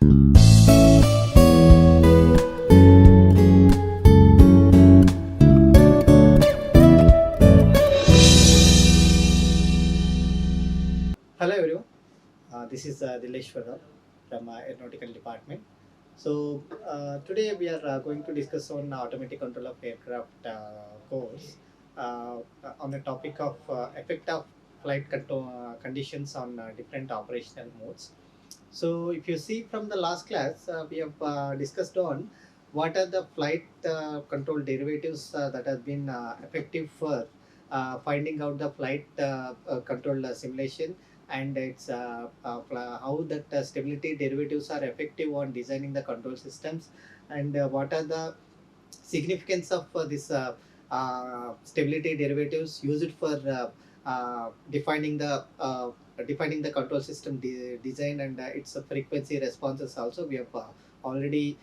Hello everyone, this is Dilleswara Rao from Aeronautical department. Today we are going to discuss on automatic control of aircraft course on the topic of effect of flight control conditions on different operational modes. So if you see from the last class, we have discussed on what are the flight control derivatives that have been effective for finding out the flight control simulation, and it's how that stability derivatives are effective on designing the control systems, and what are the significance of this stability derivatives used for defining the control system design, and its frequency responses also we have already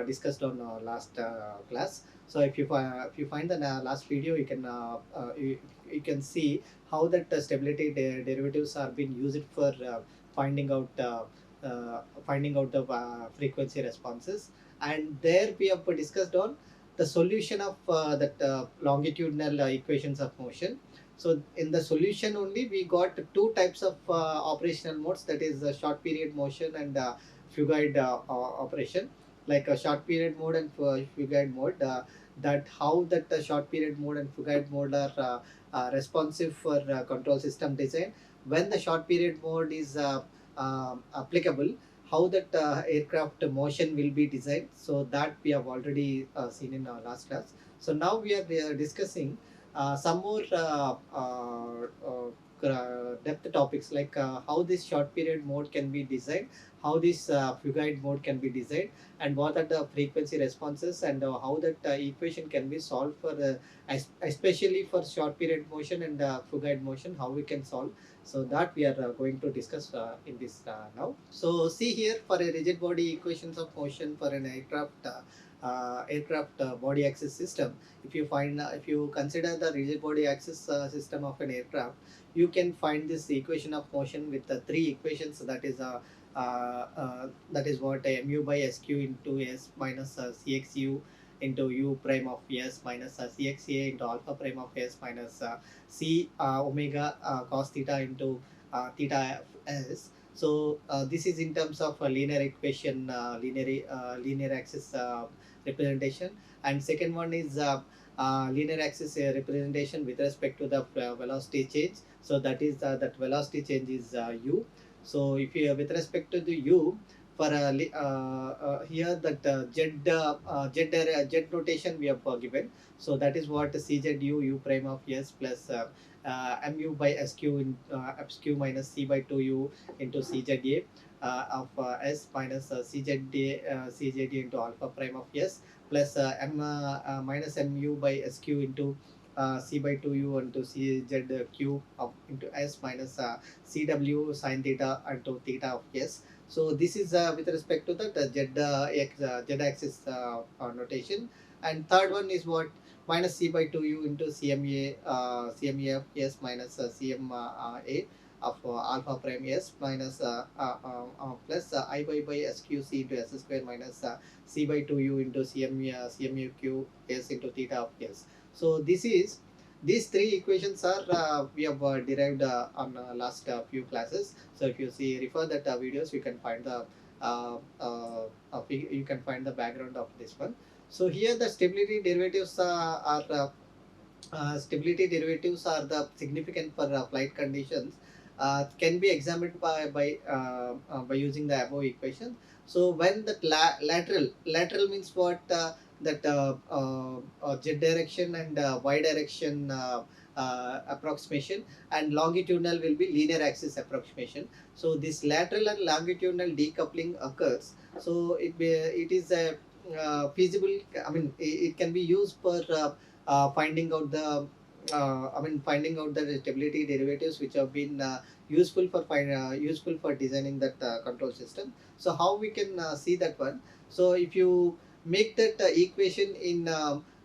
discussed on last class. So if you find the last video, you can see how that stability derivatives are being used for finding out finding out the frequency responses. And there we have discussed on the solution of that longitudinal equations of motion. So in the solution only we got two types of operational modes, that is short period motion and fugite operation, like a short period mode and fugite mode. That how that short period mode and fugite mode are responsive for control system design. When the short period mode is applicable, how that aircraft motion will be designed. So that we have already seen in our last class. So now we are discussing some more depth topics, like how this short period mode can be designed, how this fugite mode can be designed, and what are the frequency responses, and how that equation can be solved for especially for short period motion and fugite motion, how we can solve. So that we are going to discuss in this now. So see here, for a rigid body equations of motion for an aircraft body axis system, if you consider the rigid body axis system of an aircraft, you can find this equation of motion with the three equations. That is what mu by sq into s minus cxu into u prime of s minus cxa into alpha prime of s minus c omega cos theta into theta s. So this is in terms of linear equation, linear axis representation. And second one is linear axis representation with respect to the velocity change. So that is that velocity change is u. So if you with respect to the u, for here that z notation we have given. So that is what cz u prime of s plus mu by sq in sq minus c by 2u into cza of s minus cjd into alpha prime of s plus minus mu by sq into c by 2u into czq of into s minus cw sin theta into theta of s. So this is with respect to the z axis notation. And third one is what, minus c by 2u into cma of s minus cma of alpha prime s minus plus I by sqc into s square minus c by 2u into cmuq s into theta of s. So these three equations are we have derived on last few classes. So if you see refer that videos, you can find the you can find the background of this one. So here the stability derivatives stability derivatives are the significant for flight conditions, can be examined by using the above equation. So when the lateral means what, that z direction and y direction approximation, and longitudinal will be linear axis approximation. So this lateral and longitudinal decoupling occurs. So it is a feasible, I mean it can be used for finding out the finding out the stability derivatives which have been useful for designing that control system. So how we can see that one? So if you make that equation in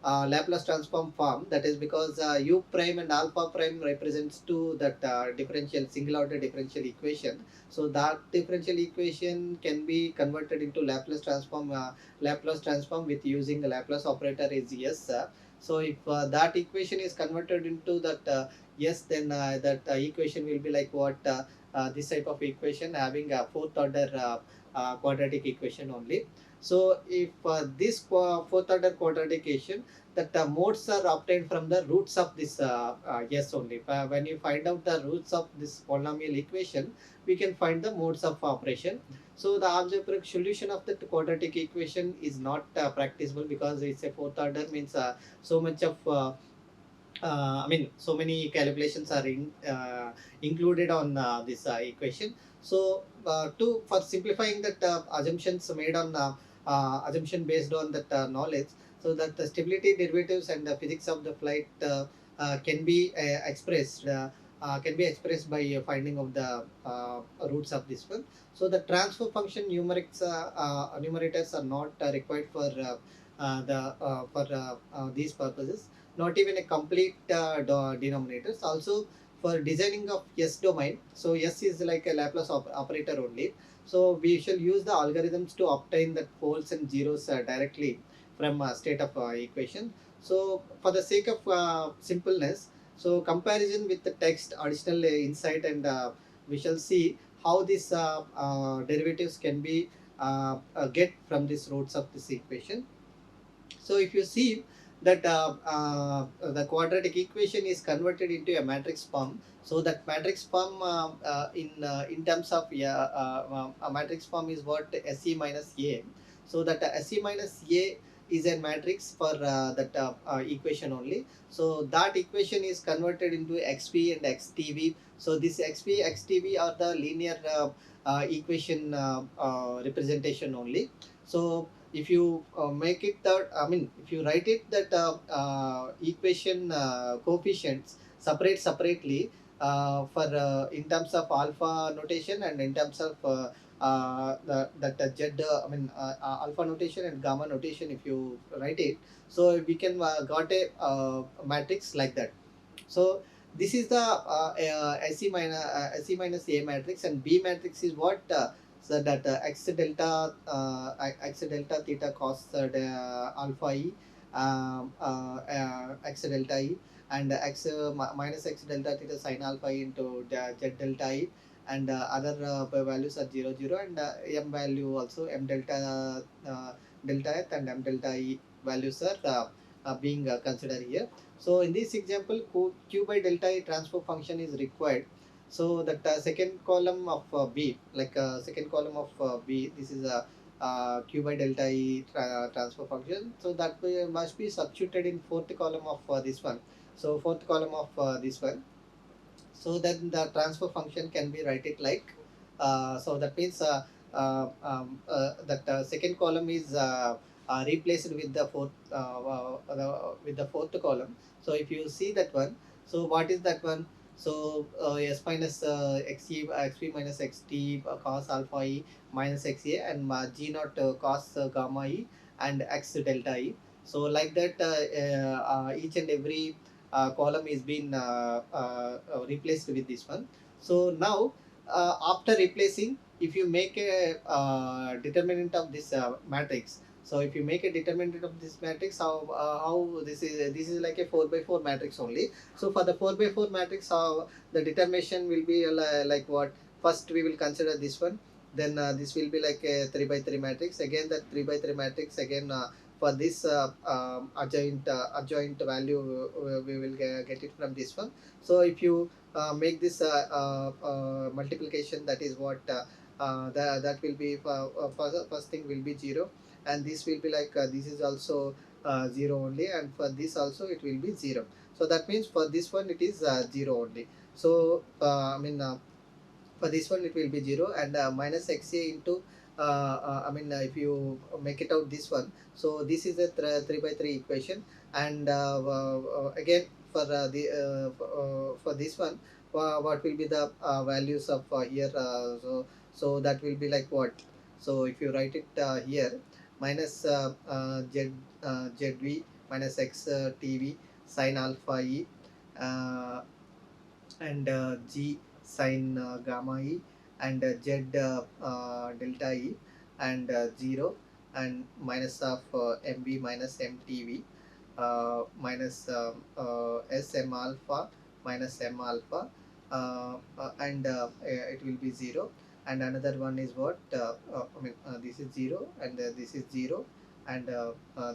Laplace transform form. That is because u prime and alpha prime represents to that differential single order differential equation. So that differential equation can be converted into Laplace transform. Laplace transform with using the Laplace operator is yes. So if that equation is converted into that yes, then that equation will be like what this type of equation having a fourth order quadratic equation only. So if this fourth order quadratic equation, that modes are obtained from the roots of this yes only. When you find out the roots of this polynomial equation, we can find the modes of operation. So the algebraic solution of the quadratic equation is not practicable because it's a fourth order, means so much of I mean, so many calculations are included on this equation. So, for simplifying that assumptions made on assumption based on that knowledge, so that the stability derivatives and the physics of the flight can be expressed. Can be expressed by finding of the roots of this one. So the transfer function numerators are not required for these purposes, not even a complete denominators. Also for designing of S domain, so S is like a Laplace operator only. So we shall use the algorithms to obtain the poles and zeros directly from state of equation. So for the sake of simpleness, so comparison with the text, additional insight, and we shall see how these derivatives can be get from these roots of this equation. So if you see that the quadratic equation is converted into a matrix form, so that matrix form in terms of a matrix form is what SE minus A. So that SE minus A is a matrix for that equation only. So that equation is converted into XP and XTV. So this XP XTV are the linear equation representation only. So if you make it that, I mean, if you write it that equation coefficients separately for in terms of alpha notation and in terms of that z I mean alpha notation and gamma notation, if you write it, so we can got a matrix like that. So this is the SE minus A matrix, and B matrix is what so that x delta theta cos alpha e x delta e, and minus x delta theta sin alpha e into z delta e, and other values are 0 0, and m value also m delta delta f and m delta e values are being considered here. So in this example, q by delta E transfer function is required. So that second column of B, like second column of B, this is a q by delta E transfer function. So that must be substituted in fourth column of this one. So fourth column of this one. So then the transfer function can be write it like so that means that second column is replaced with the with the fourth column. So if you see that one, so what is that one? So s minus xe xp minus xt cos alpha e minus xa, and g naught cos gamma e and x delta e. So like that each and every column is being replaced with this one. So now after replacing, if you make a determinant of this matrix, so if you make a determinant of this matrix, how this is like a 4 by 4 matrix only. So for the 4 by 4 matrix, how the determination will be like what? First we will consider this one, then this will be like a 3 by 3 matrix, again that 3 by 3 matrix, again for this adjoint value we will get it from this one. So if you make this multiplication, that is what that will be first thing will be 0, and this will be like this is also 0 only, and for this also it will be 0. So that means for this one it is 0 only. So I mean for this one it will be 0, and minus xa into I mean if you make it out this one, so this is a 3 by 3 equation, and again for for this one, what will be the values of here, so that will be like what? So if you write it here, minus zv minus x TV sine alpha e, uh, and G sine gamma e, and Z delta e, and 0, and minus of MB minus MTV, minus SM alpha minus M alpha, and it will be 0. And another one is what, this is 0, and this is 0, and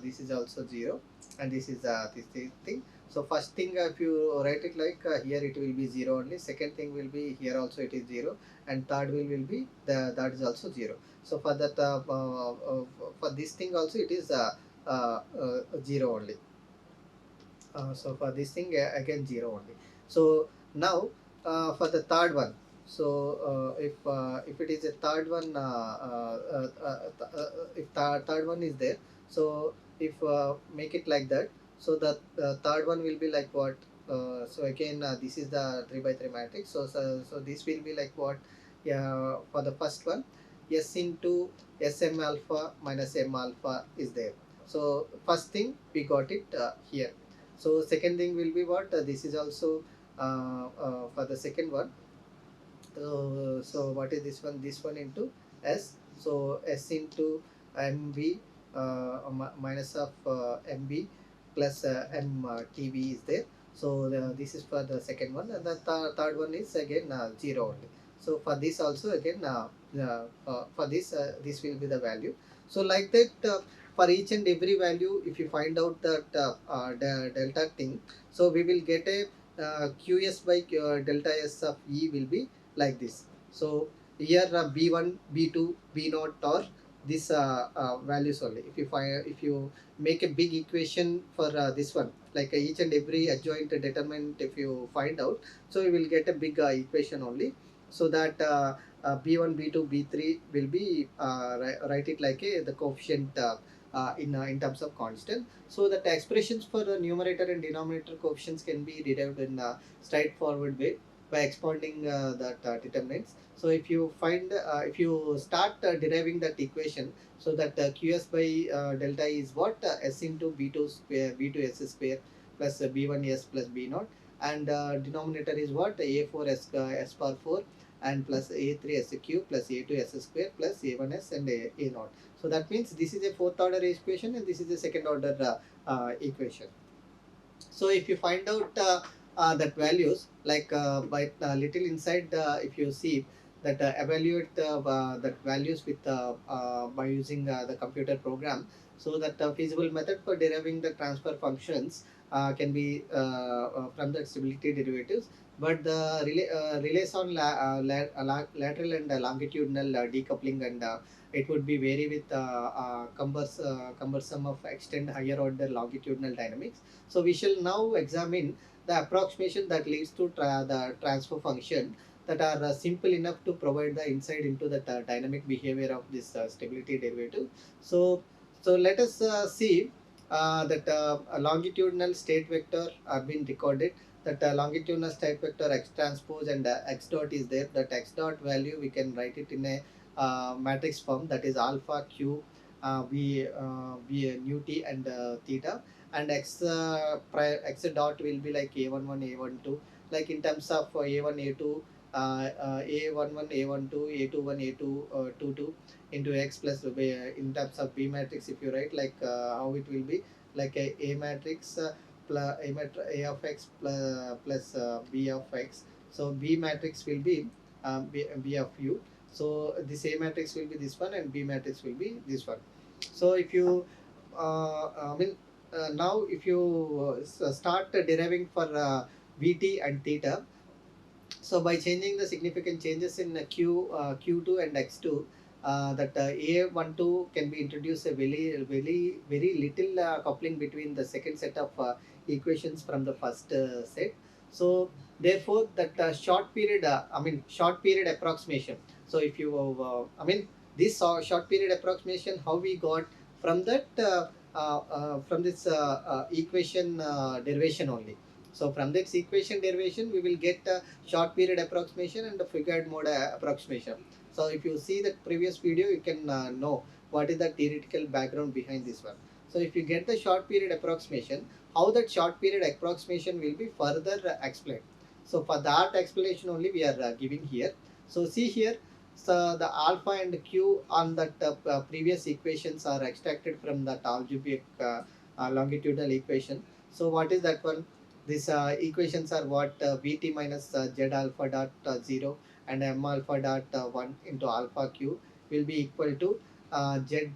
this is also 0, and this is this thing. So first thing, if you write it like here, it will be 0 only. Second thing will be here also it is 0, and third will be that is also 0. So for that for this thing also it is 0 only. So for this thing again 0 only. So now for the third one, so if it is a third one, if third one is there, so if make it like that, so the third one will be like what, so again this is the 3 by 3 matrix. So this will be like what, yeah, for the first one, S into SM alpha minus M alpha is there. So first thing we got it here. So second thing will be what, this is also for the second one. So what is this one? This one into S. So S into MB minus of MB plus TV is there. So this is for the second one, and the third one is again 0 only. So for this also again for this will be the value. So like that, for each and every value, if you find out that delta thing, so we will get a QS by delta S of E will be like this. So here B1, B2, B0 or this values only. If you find, if you make a big equation for this one, like each and every adjoint determinant, if you find out, so you will get a big equation only. So that B1, B2, B3 will be write it like the coefficient in terms of constant. So that expressions for the numerator and denominator coefficients can be derived in a straightforward way by expanding that determinants. So if you find, if you start deriving that equation, so that QS by delta is what, S into B2 square, B2S square plus B1S plus B0, and denominator is what, A4S S power 4 and plus A3S cube plus A2S square plus A1S and A0. So that means this is a fourth order equation, and this is a second order equation. So if you find out that values, like by little inside, if you see that evaluate that values with by using the computer program, so that feasible method for deriving the transfer functions can be from the stability derivatives, but the relays on lateral and longitudinal decoupling, and it would be vary with cumbersome of extend higher order longitudinal dynamics. So we shall now examine the approximation that leads to the transfer function that are simple enough to provide the insight into the dynamic behavior of this stability derivative. So, so let us see that a longitudinal state vector are being recorded. That longitudinal state vector x transpose and x dot is there. That x dot value we can write it in a matrix form, that is alpha q v nu t and theta, and x dot will be like a11 a12, like in terms of a1 a2 a11 a12 a21 a22 into x plus in terms of b matrix, if you write like how it will be like a matrix plus a of x plus b of x. So b matrix will be b of u. So this a matrix will be this one, and b matrix will be this one. So if you now if you start deriving for Vt and theta, so by changing the significant changes in Q2 and X2, that A12 can be introduced a very little coupling between the second set of equations from the first set. So therefore that short period, short period approximation. So if you, this short period approximation, how we got from that from this equation derivation only. So from this equation derivation, we will get short period approximation and the figured mode approximation. So if you see the previous video, you can know what is the theoretical background behind this one. So if you get the short period approximation, how that short period approximation will be further explained. So for that explanation only we are giving here. So see here, so the alpha and q on that previous equations are extracted from that algebraic longitudinal equation. So what is that one? These equations are what Vt minus z alpha dot 0 and m alpha dot 1 into alpha q will be equal to z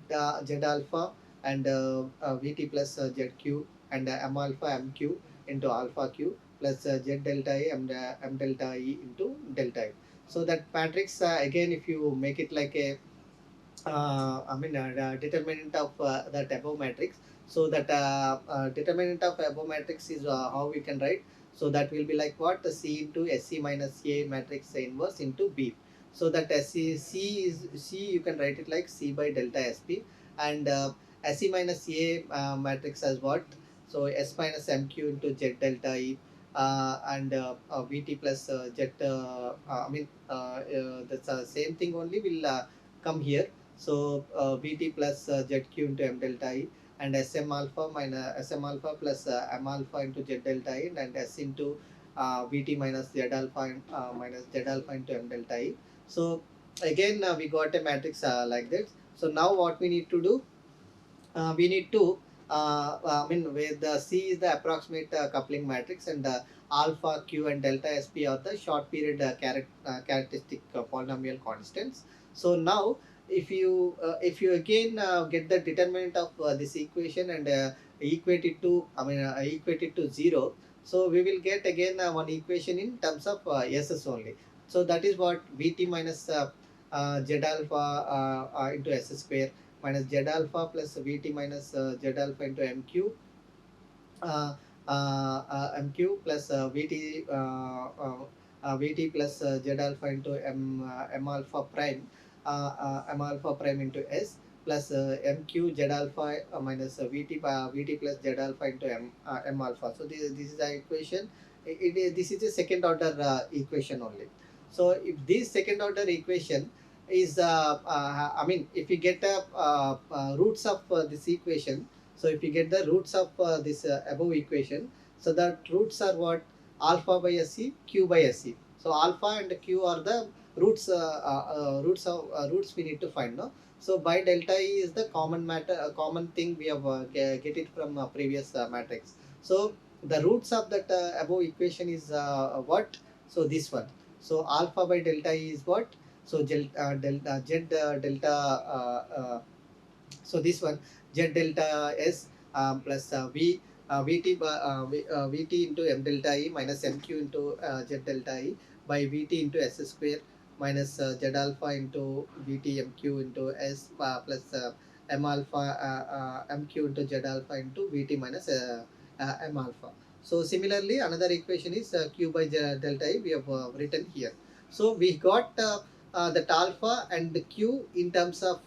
alpha and Vt plus zq and m alpha mq into alpha q plus z delta e m delta e into delta e. So that matrix again, if you make it like a determinant of that above matrix. So that determinant of above matrix is how we can write. So that will be like what? C into SC minus A matrix inverse into B. So that C is C, you can write it like C by delta SP, and SC minus A matrix as what? So S minus MQ into Z delta E, and VT plus Z. That's the same thing only will come here. So Vt plus Zq into m delta I, and Sm alpha minus Sm alpha plus m alpha into Z delta I, and S into Vt minus Z alpha minus Z alpha into m delta I. So again we got a matrix like this. So now what we need to do? We need to where the C is the approximate coupling matrix, and alpha, Q, and delta SP are the short period characteristic polynomial constants. So now if you again get the determinant of this equation and equate it to equate it to 0, so we will get again one equation in terms of S's only. So that is what Vt minus Z alpha into S square minus Z alpha plus Vt minus Z alpha into MQ MQ plus Vt plus Z alpha into M alpha prime M alpha prime into S plus MQ Z alpha minus Vt plus Z alpha into M alpha. So this is the equation. This is a second order equation only. So if this second order equation is if you get roots of this equation, so if you get the roots of this above equation, so the roots are what? Alpha by SC, Q by SC. So alpha and Q are the roots. Roots we need to find. No. So by delta E is the common thing we have get it from previous matrix. So the roots of that above equation is what? So this one. So alpha by delta E is what? So delta Z delta. So this one Z delta S plus Vt into m delta E minus mq into Z delta E by Vt into S square minus Z alpha into Vt mq into S plus m alpha mq into Z alpha into Vt minus m alpha. So similarly another equation is q by Z delta E we have written here. So we got that alpha and q in terms of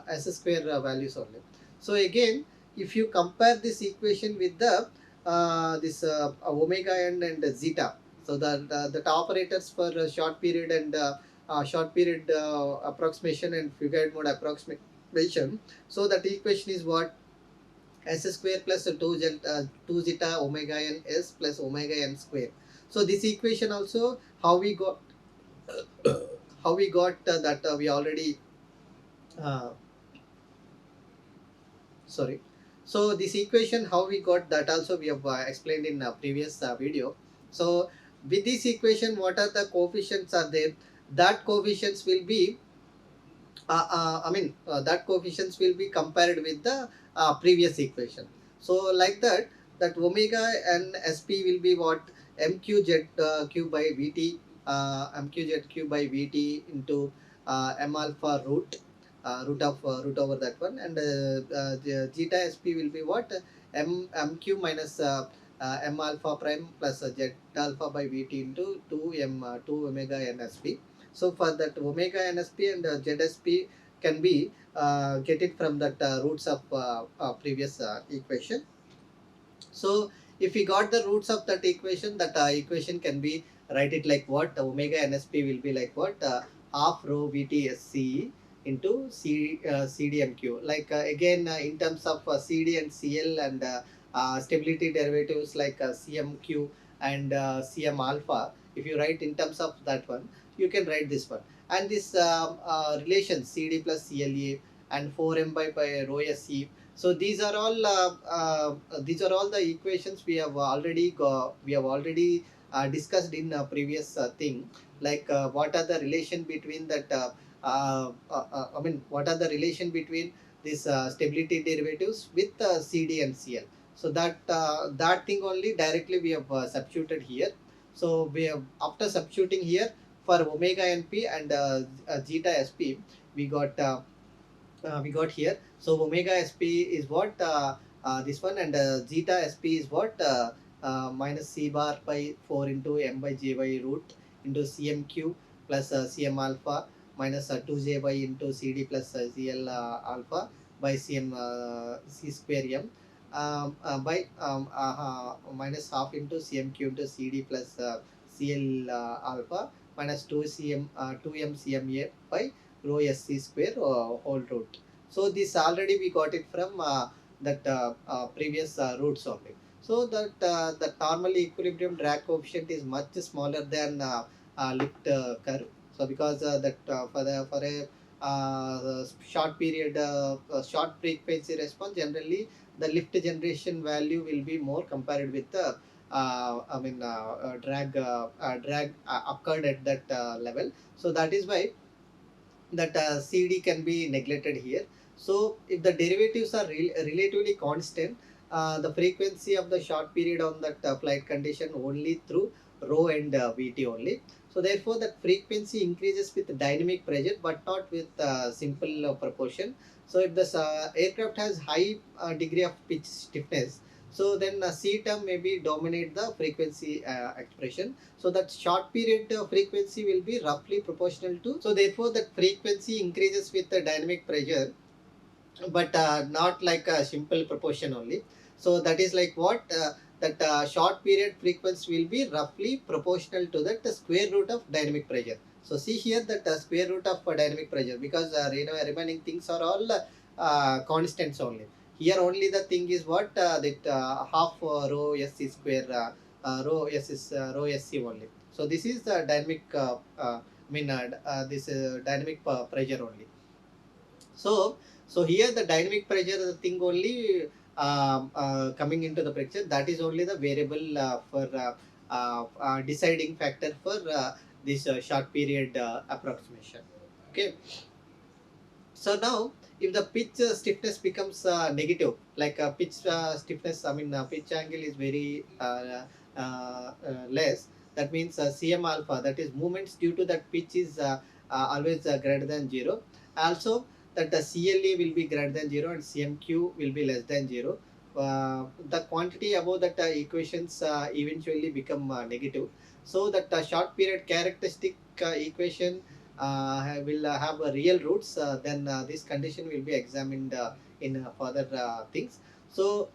S square values only. So again, if you compare this equation with the this omega n and zeta, so the operators for short period and short period approximation and figured mode approximation. So that equation is what? S square plus 2 zeta omega n s plus omega n square. So this equation also how we got that we already sorry. So this equation how we got that also we have explained in previous video. So with this equation what are the coefficients are there? That coefficients will be that coefficients will be compared with the previous equation. So like that omega and sp will be what? Mqz q by vt mqz q by vt into m alpha root over that one, and the zeta sp will be what? Mq minus m alpha prime plus z alpha by vt into 2 omega nsp. So for that omega nsp and zsp can be get it from that roots of previous equation. So if we got the roots of that equation can be write it like what? Omega nsp will be like what? Half rho vt sce into CDMQ. Like again, in terms of CD and CL and stability derivatives like CMQ and CM alpha, if you write in terms of that one, you can write this one. And this relation CD plus CLA and 4m by rho SE. So these are all the equations we have already discussed in previous thing. Like what are the relation between that I mean, what are the relation between these stability derivatives with CD and CL. So that thing only directly we have substituted here. So we have, after substituting here for omega NP and zeta SP, we got here. So omega SP is what this one, and zeta SP is what minus C bar by 4 into m by j by root into CMQ plus CM alpha minus 2j by into CD plus CL alpha by CM C square m by minus half into CMQ into CD plus CL alpha minus 2m CMA by rho SC square whole root. So this already we got it from that previous roots only. So that the normal equilibrium drag coefficient is much smaller than lift curve. So because that for a short period, short frequency response, generally the lift generation value will be more compared with the drag occurred at that level. So that is why that CD can be neglected here. So if the derivatives are relatively constant, the frequency of the short period on that flight condition only through rho and Vt only. So therefore that frequency increases with dynamic pressure but not with simple proportion. So if the aircraft has high degree of pitch stiffness, so then C term maybe dominate the frequency expression. So that short period frequency will be roughly proportional to. So therefore that frequency increases with the dynamic pressure, but not like a simple proportion only. So that is like what that short period frequency will be roughly proportional to that square root of dynamic pressure. So see here that square root of dynamic pressure, because remaining things are all constants only. Here only the thing is what that half rho SC square rho S is rho SC only. So this is the dynamic this dynamic pressure only. So here the dynamic pressure is the thing only coming into the picture. That is only the variable for deciding factor for this short period approximation. Okay. So now, if the pitch stiffness becomes negative, like pitch stiffness, pitch angle is very less. That means CM alpha, that is movements due to that pitch is always greater than 0. Also, that the CLA will be greater than 0 and CMQ will be less than 0. The quantity above that equations eventually become negative. So that short period characteristic equation will have real roots, then this condition will be examined in further things. So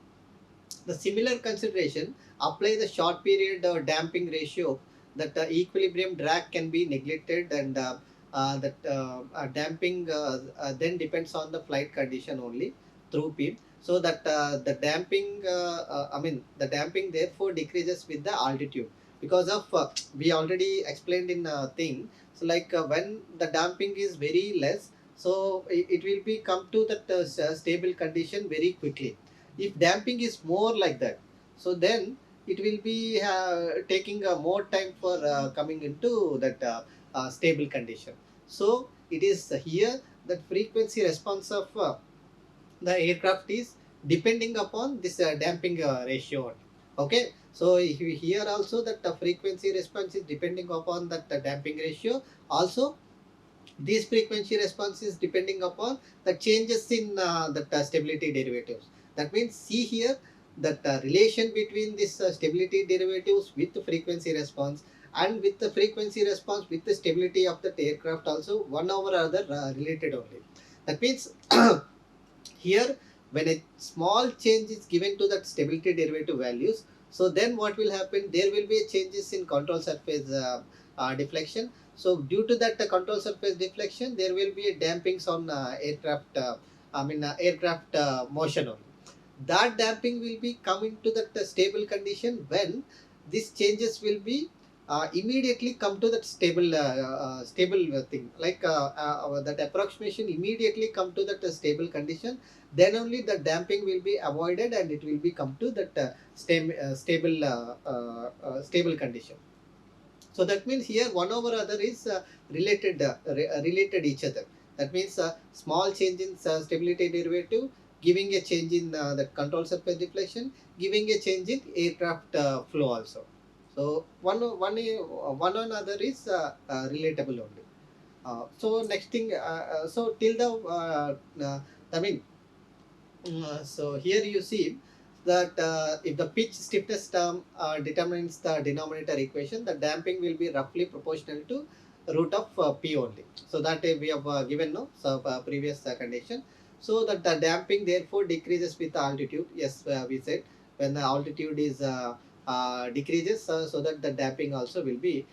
the similar consideration apply the short period damping ratio, that equilibrium drag can be neglected, and that damping then depends on the flight condition only through P. So that the damping therefore decreases with the altitude, because of we already explained in thing. So like when the damping is very less, so it will be come to that stable condition very quickly. If damping is more like that, so then it will be taking more time for coming into that stable condition. So it is here that frequency response of the aircraft is depending upon this damping ratio. Okay, so here also that frequency response is depending upon that damping ratio. Also, this frequency response is depending upon the changes in the stability derivatives. That means see here that relation between this stability derivatives with the frequency response, and with the frequency response with the stability of the aircraft also one over other related only. That means here when a small change is given to that stability derivative values, so then what will happen, there will be changes in control surface deflection. So due to that control surface deflection, there will be a dampings on aircraft. Aircraft motion only. That damping will be coming to that stable condition when these changes will be immediately come to that stable thing, like that approximation immediately come to that stable condition. Then only the damping will be avoided and it will be come to that stable condition. So that means here one over other is related each other. That means small change in stability derivative giving a change in the control surface deflection, giving a change in aircraft flow also. So one another is relatable only. So next thing, so till the I mean so here you see that if the pitch stiffness term determines the denominator equation, the damping will be roughly proportional to root of P only. So that we have given no previous condition. So that the damping therefore decreases with the altitude. Yes, we said when the altitude is decreases, so that the damping also will be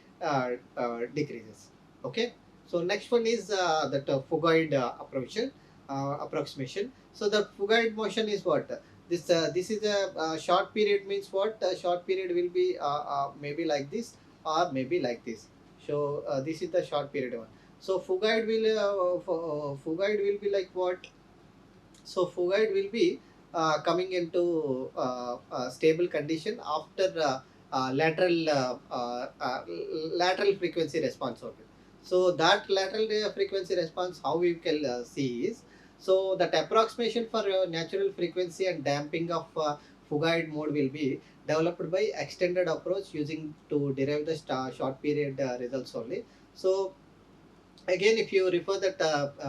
decreases. Okay. So next one is that Fugard approximation. So the Fugard motion is what? This is a short period means what? Short period will be maybe like this or maybe like this. So this is the short period one. So Fugard will be like what? So Fugard will be coming into stable condition after lateral frequency response only. So that lateral frequency response, how we can see is, so that approximation for natural frequency and damping of Fugard mode will be developed by extended approach using to derive the short period results only. So again, if you refer that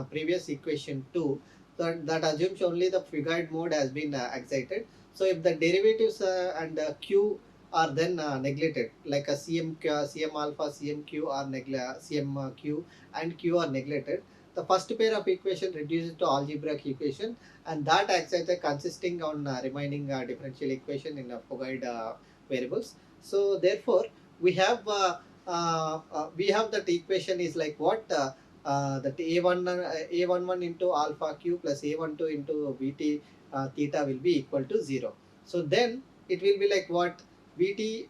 previous equation 2, that assumes only the Fugard mode has been excited. So if the derivatives and q are then neglected, like a cm alpha, cmq are cmq and q are neglected, the first pair of equation reduces to algebraic equation, and that exciter consisting on remaining differential equation in Fugard variables. So therefore, we have that equation is like what? That a11 into alpha q plus a12 into vt theta will be equal to 0. So then it will be like what? Vt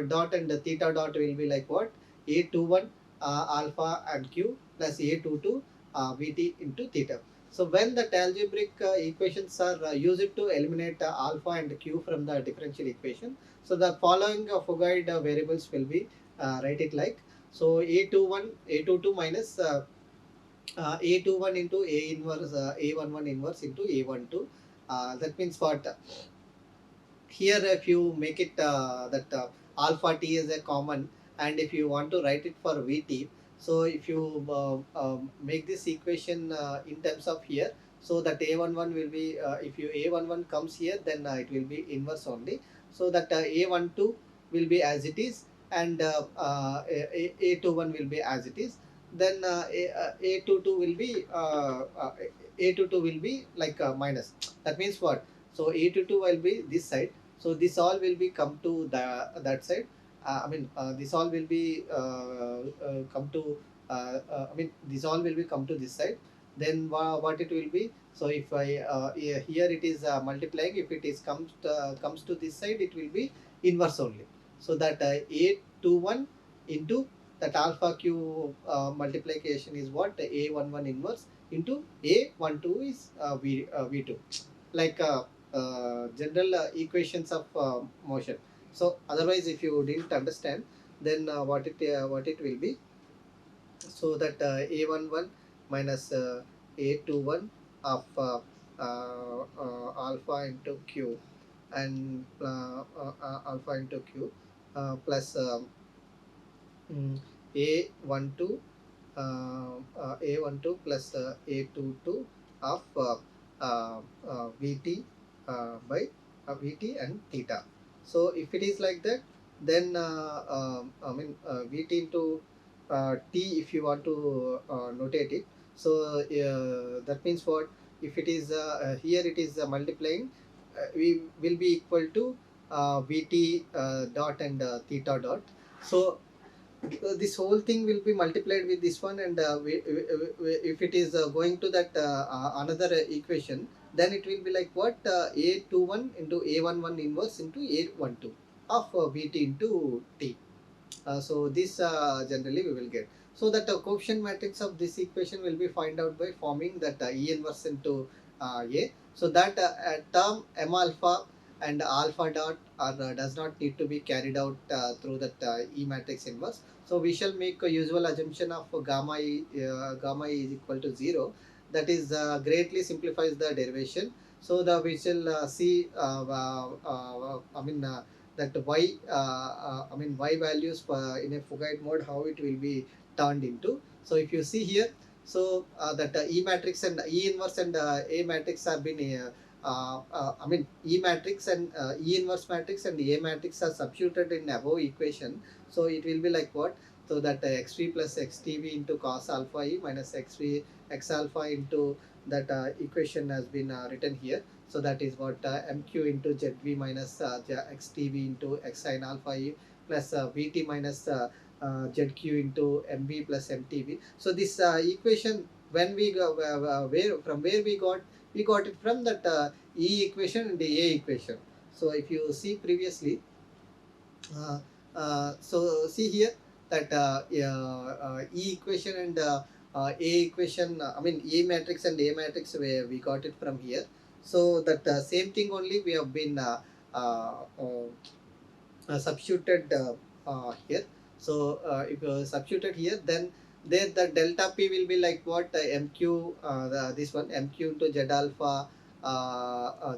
dot and theta dot will be like what? A21 alpha and q plus a22 vt into theta. So when the algebraic equations are used to eliminate alpha and q from the differential equation, so the following Fugard variables will be write it like, so a22 minus a21 into a inverse a11 inverse into a12. That means what? Here if you make it that alpha t is a common, and if you want to write it for vt, so if you make this equation in terms of here, so that a11 will be if you a11 comes here, then it will be inverse only. So that a12 will be as it is, and a21 will be as it is. Then a22 will be a22 will be like minus. That means what? So a22 will be this side. So this all will be come to that side. This all will be come to. This all will be come to this side. Then what it will be? So if I here it is multiplying. If it is comes to this side, it will be inverse only. So that a21 into that alpha q multiplication is what? A11 inverse into a12 is v2, like general equations of motion. So otherwise, if you didn't understand, then what it will be? So that a11 minus a21 of alpha into q, and alpha into q plus a12 a12 plus a22 of vt by vt and theta. So if it is like that, then vt into t, if you want to notate it. So that means what? If it is here it is multiplying, we will be equal to vt dot and theta dot. So So this whole thing will be multiplied with this one, and if it is going to that another equation, then it will be like what, A21 into A11 inverse into A12 of Vt into T. So this generally we will get. So that coefficient matrix of this equation will be find out by forming that E inverse into A. So that term m alpha and alpha dot does not need to be carried out through that E matrix inverse. So we shall make a usual assumption of gamma E is equal to 0. That is greatly simplifies the derivation. So the we shall see I mean that I mean y values in a Fugite mode, how it will be turned into. So if you see here, so that E matrix and E inverse and A matrix have been I mean E matrix and E inverse matrix and A matrix are substituted in above equation. So it will be like what? So that xv plus xtv into cos alpha e minus xv x alpha into that equation has been written here. So that is what mq into zv minus xtv into x sin alpha e plus vt minus zq into mv plus mtv. So this equation, when we go where from where we got it from that e equation and the a equation. So if you see previously, uh, so see here that E equation and A equation, I mean A matrix and A matrix, we got it from here. So that same thing only we have been uh, uh, substituted here. So if you substituted here, then there the delta p will be like what, mq, this one mq into z alpha,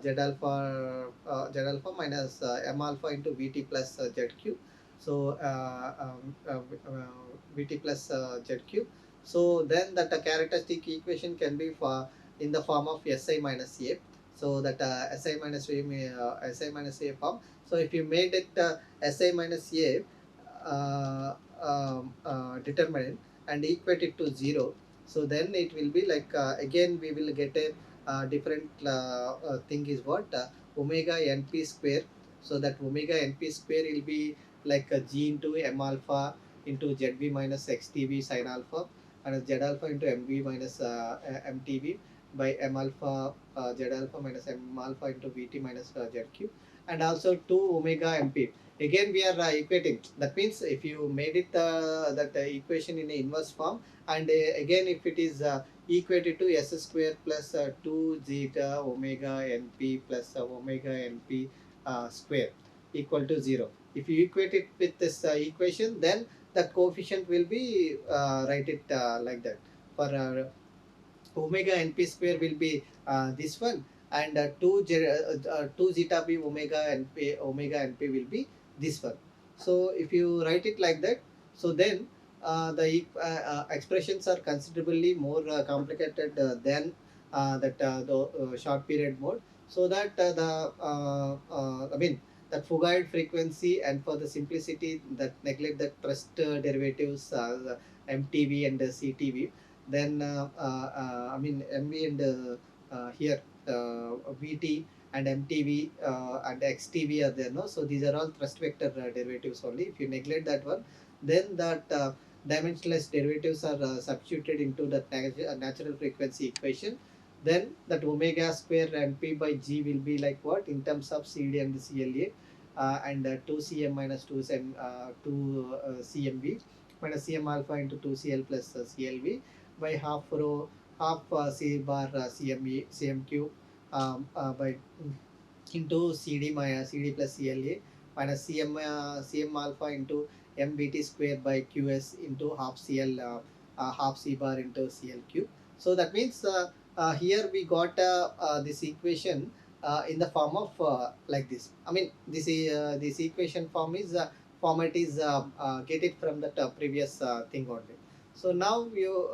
z alpha minus m alpha into vt plus zq. So vt plus zq. So then that characteristic equation can be for in the form of si minus a. So that si minus a si minus a form. So if you made it Si minus A determinant and equate it to 0, so then it will be like again we will get a different thing is what, omega np square. So that omega np square will be like g into m alpha into zv minus xtv sin alpha and z alpha into mv minus mtv by m alpha z alpha minus m alpha into vt minus zq, and also 2 omega mp. Again we are equating. That means if you made it that equation in a inverse form, and again if it is equated to s square plus 2 zeta omega np plus omega np square equal to 0. If you equate it with this equation, then the coefficient will be write it like that. For omega np square will be this one, and 2 zeta p omega np will be this one. So if you write it like that, so then the expressions are considerably more complicated than the short period mode. So that I mean that Fugite frequency, and for the simplicity that neglect the trust derivatives, mtv and ctv, then I mean MV and here VT and MTV and XTV are there, no? So these are all thrust vector derivatives only. If you neglect that one, then that dimensionless derivatives are substituted into the natural frequency equation. Then that omega square np by g will be like what in terms of CD and CLA, and 2 cm minus 2 cmv minus cm alpha into 2cl plus CLV by half rho half C bar CMQ by into CD plus CLA minus CM alpha into MBT square by QS into half CL half C bar into CLQ. So that means here we got this equation in the form of like this. I mean this equation format is get it from the previous thing only. So now you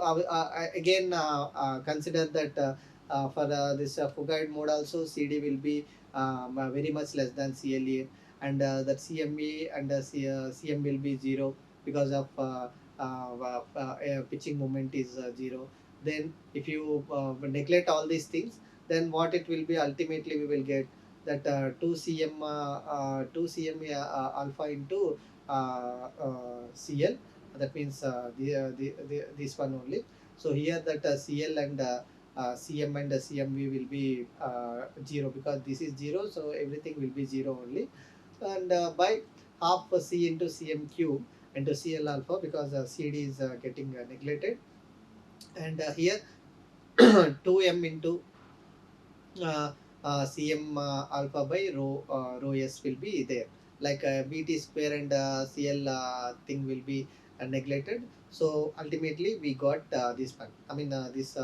again consider that for this Fugite mode also CD will be very much less than CLE, and that CME and CM will be 0 because of pitching moment is 0. Then if you neglect all these things, then what it will be ultimately we will get that 2 cm alpha into CL that means this one only. So here that CL and CM and CMV will be 0, because this is 0, so everything will be 0 only. And by half C into CMQ into CL alpha, because CD is getting neglected. And here 2m into Cm alpha by rho s will be there. Like Bt square and Cl thing will be neglected. So ultimately we got this one. I mean this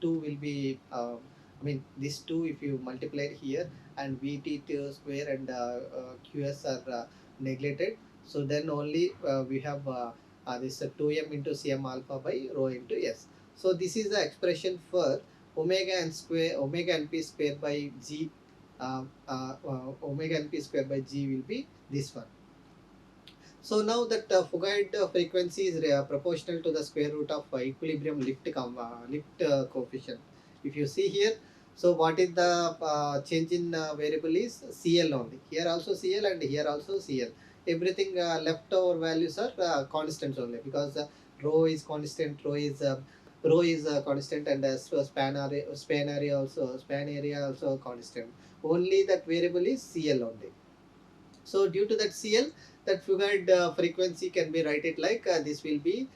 2 will be, I mean this 2 if you multiply it here, and Vt square and Qs are neglected. So then only we have this 2m into Cm alpha by rho into s. So this is the expression for omega and p square by g. Omega and p square by g will be this one. So now that Fugite frequency is proportional to the square root of equilibrium lift coefficient. If you see here, so what is the change in variable is CL only. Here also CL and here also CL. Everything leftover values are constants only, because rho is constant, rho is constant, and span area also constant. Only that variable is CL only. So due to that CL, that figured frequency can be write like this will be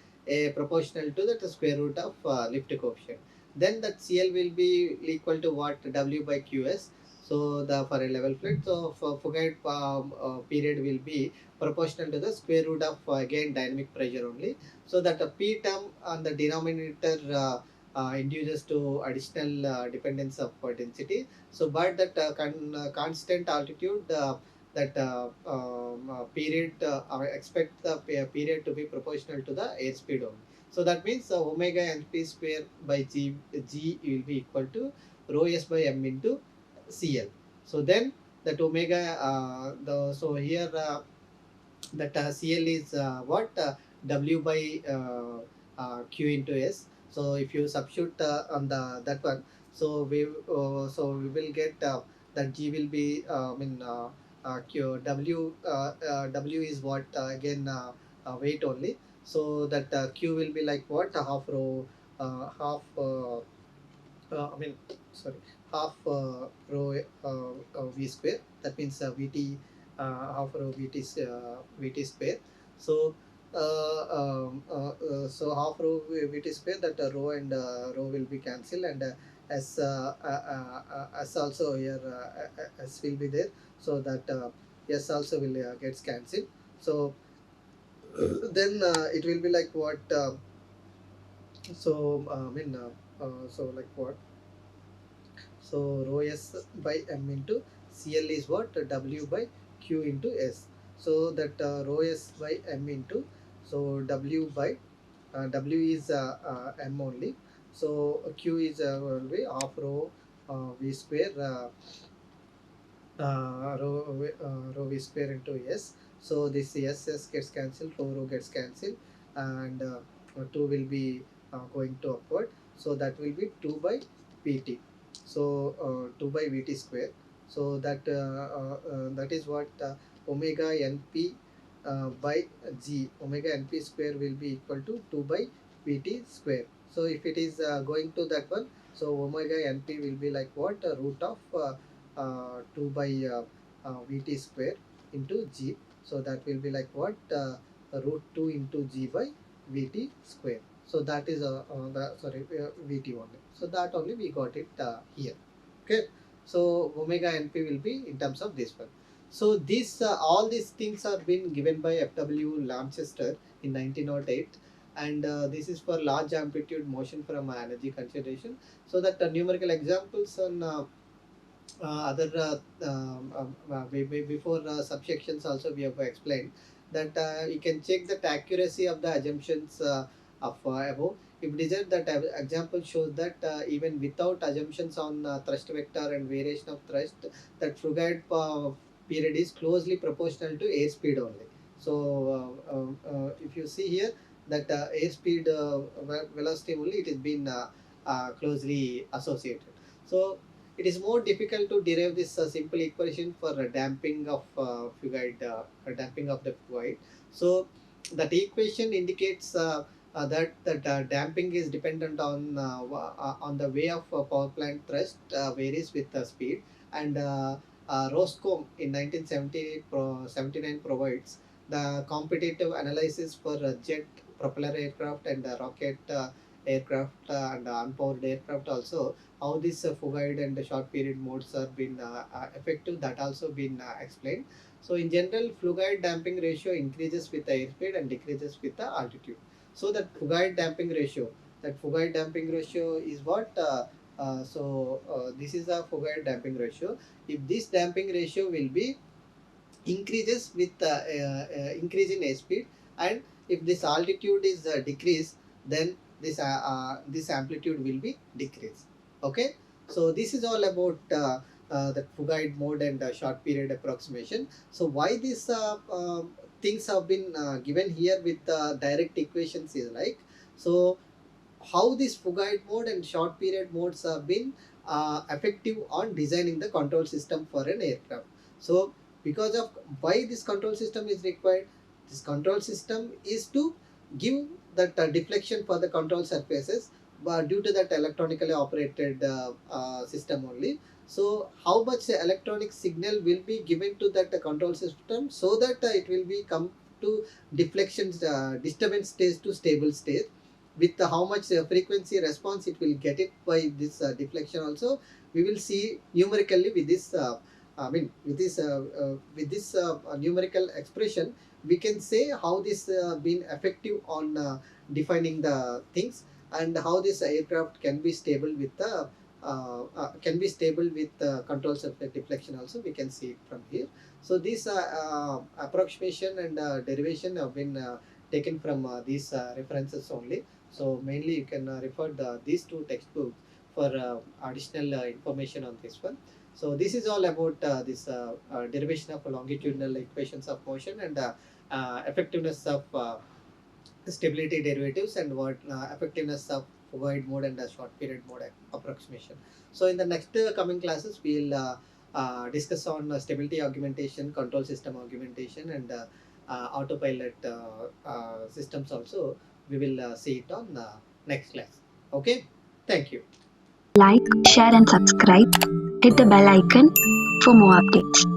proportional to the square root of lift coefficient. Then that CL will be equal to what? W by QS. So the for a level flight, so for Fugite period will be proportional to the square root of again dynamic pressure only. So that the P term on the denominator induces to additional dependence of density. So but that constant altitude, that period, I expect the period to be proportional to the airspeed only. So that means omega np square by g will be equal to rho s by m into CL. So then that omega, so here that CL is what? W by Q into S. So if you substitute on the that one, so we will get that G will be W, W is what again weight only. So that Q will be like what? Half rho, half I mean, sorry, half rho v square. That means Vt, half rho Vt square. So so half rho Vt square, that rho and rho will be cancelled, and s also here, s will be there. So that s also will gets cancelled. So then it will be like what? So like what? So rho s by m into CL is what? W by Q into S. So that rho s by m into, so W by W is m only. So Q is will be half rho v square rho v square into s. So this s gets cancelled, rho gets cancelled, and 2 will be going to upward. So that will be 2 by pt. So 2 by vt square. So that that is what omega np by g, omega np square will be equal to 2 by vt square. So if it is going to that one, so omega np will be like what? Root of 2 by Vt square into G. So that will be like what? Root 2 into G by Vt square. So that is Vt only. So that only we got it here. Okay. So omega np will be in terms of this one. So this all these things are been given by F.W. Lanchester in 1908, and this is for large amplitude motion from energy consideration. So that numerical examples on other before subsections also we have explained that you can check that accuracy of the assumptions of above. If desired, that example shows that even without assumptions on thrust vector and variation of thrust, that Fugite period is closely proportional to airspeed only. So if you see here that airspeed velocity only, it has been closely associated. So it is more difficult to derive this simple equation for damping of Fugite, damping of the Fugite. So that equation indicates that damping is dependent on the way of power plant thrust varies with the speed, and Roscom in 1978 79 provides the competitive analysis for jet propeller aircraft and rocket aircraft and unpowered aircraft also, how this fugite and short period modes are been effective, that also been explained. So in general, fugite damping ratio increases with the airspeed and decreases with the altitude. So that fugite damping ratio is what? This is a fugite damping ratio. If this damping ratio will be increases with increase in airspeed, and if this altitude is decreased, then this amplitude will be decreased. Okay, so this is all about the fugite mode and short period approximation. So why these things have been given here with direct equations is like, so how this fugite mode and short period modes have been effective on designing the control system for an aircraft. So because of why this control system is required, this control system is to give that deflection for the control surfaces, but due to that electronically operated system only. So how much electronic signal will be given to that control system, so that it will be come to deflection disturbance stage to stable state, with how much frequency response it will get it by this deflection also, we will see numerically with this numerical expression, we can say how this been effective on defining the things, and how this aircraft can be stable with the controls of the deflection also, we can see it from here. So this approximation and derivation have been taken from these references only. So mainly you can refer these two textbooks for additional information on this one. So this is all about this derivation of longitudinal equations of motion and effectiveness of stability derivatives, and what effectiveness of void mode and short period mode approximation. So in the next coming classes, we'll discuss on stability augmentation, control system augmentation, and autopilot systems also. We will see it on next class. Okay, thank you. Like, share, and subscribe. Hit the bell icon for more updates.